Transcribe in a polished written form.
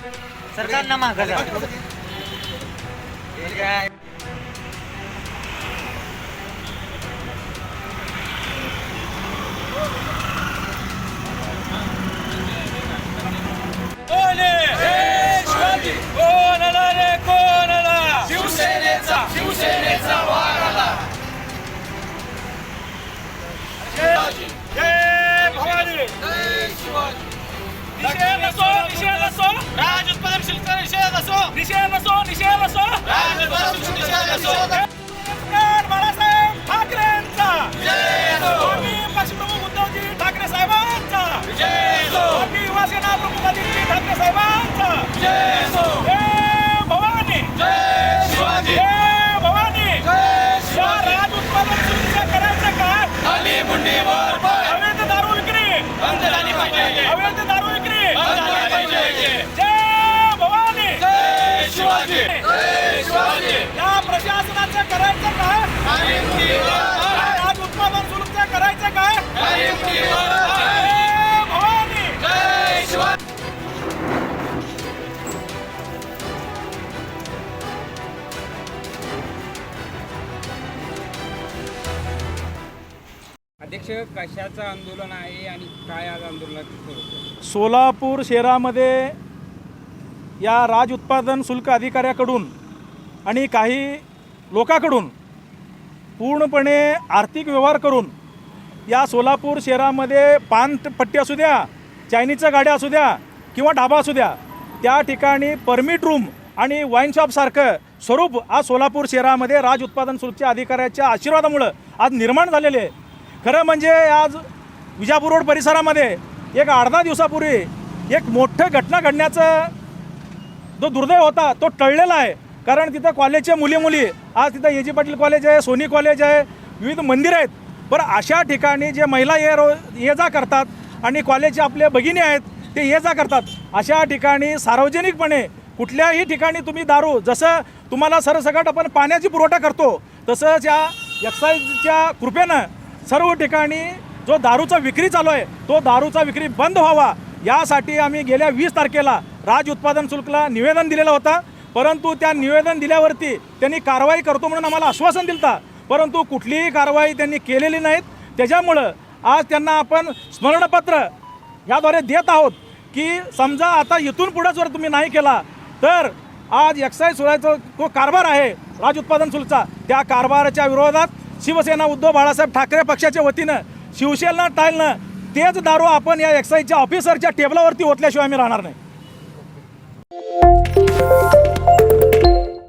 सरकारनं मागं जा. कोणाला रे कोणाला शिवसेनेचा वार आला. जय भवानी जय शिवाजी. निषेध असो राज उत्पादन शुल्क निषेध असो राज उत्पादन शुल्क निषेध असो. बाळासाहेब ठाकरेंचा जय असो. पक्षप्रमुख उद्धवजी ठाकरे साहेबांचा जय असो. युवासेना प्रमुख आदित्य ठाकरे साहेबांचा जय असो. जय भवानी जय शिवाजी. जय भवानी जय शिवाजी. राज उत्पादन शुल्क करायचं काय? खाली मुंडीवर पाय. अवैध दारू विक्री बंद झाली पाहिजे. अवैध दारू विक्री बंद झाली पाहिजे. जय भवानी जय शिवाजी. जय शिवाजी. या प्रशासनाचं करायचं काय? खाली मुंडीवर पाय. राज उत्पादन शुल्क करायचं काय? खाली मुंडीवर पाय. जय भवानी जय शिवाजी. अध्यक्ष, कशाचं आंदोलन आहे आणि काय आज आंदोलनात स्वरूप? सोलापूर शहरामध्ये या राज उत्पादन शुल्क अधिकाऱ्याकडून आणि काही लोकांकडून पूर्णपणे आर्थिक व्यवहार करून या सोलापूर शहरामध्ये पानपट्टी असू द्या, चायनीजच्या गाड्या असू द्या किंवा ढाबा असू द्या, त्या ठिकाणी परमिट रूम आणि वाईन शॉपसारखं स्वरूप आज सोलापूर शहरामध्ये राज उत्पादन शुल्कच्या अधिकाऱ्याच्या आशीर्वादामुळं आज निर्माण झालेले आहे. खरं म्हणजे आज विजापूर रोड परिसरामध्ये एक 8-10 दिवसापूर्वी एक मोठं घटना घडण्याचा जो दुर्दैव होता तो टळलेला आहे. कारण तिथं कॉलेजचे मुली आज तिथं ए जी पाटील कॉलेज आहे, सोनी कॉलेज आहे, विविध मंदिरं आहेत. पण अशा ठिकाणी जे महिला ये जा करतात आणि कॉलेजचे आपले भगिनी आहेत ते ये जा करतात, अशा ठिकाणी सार्वजनिकपणे कुठल्याही ठिकाणी तुम्ही दारू, जसं तुम्हाला सरसकट आपण पाण्याची पुरवठा करतो तसंच या एक्साईजच्या कृपेनं सर्व ठिकाणी जो दारूचा विक्री चालू आहे तो दारूचा विक्री बंद व्हावा यासाठी आम्ही गेल्या 20 तारखेला राज उत्पादन शुल्कला निवेदन दिलेलं होतं. परंतु त्या निवेदन दिल्यावरती त्यांनी कारवाई करतो म्हणून आम्हाला आश्वासन दिलं होतं, परंतु कुठलीही कारवाई त्यांनी केलेली नाहीत. त्याच्यामुळं आज त्यांना आपण स्मरणपत्र याद्वारे देत आहोत की समजा आता इथून पुढे जर तुम्ही नाही केला तर आज एक्साईज सुधारायचा जो कारभार आहे राज उत्पादन शुल्कचा, त्या कारभाराच्या विरोधात शिवसेना उद्धव बाळासाहेब ठाकरे पक्षाच्या वतीनं शिवसेना टाळणं तेच दारू आपण या एक्साईजच्या ऑफिसरच्या टेबलावरती ओतल्याशिवाय आम्ही राहणार नाही.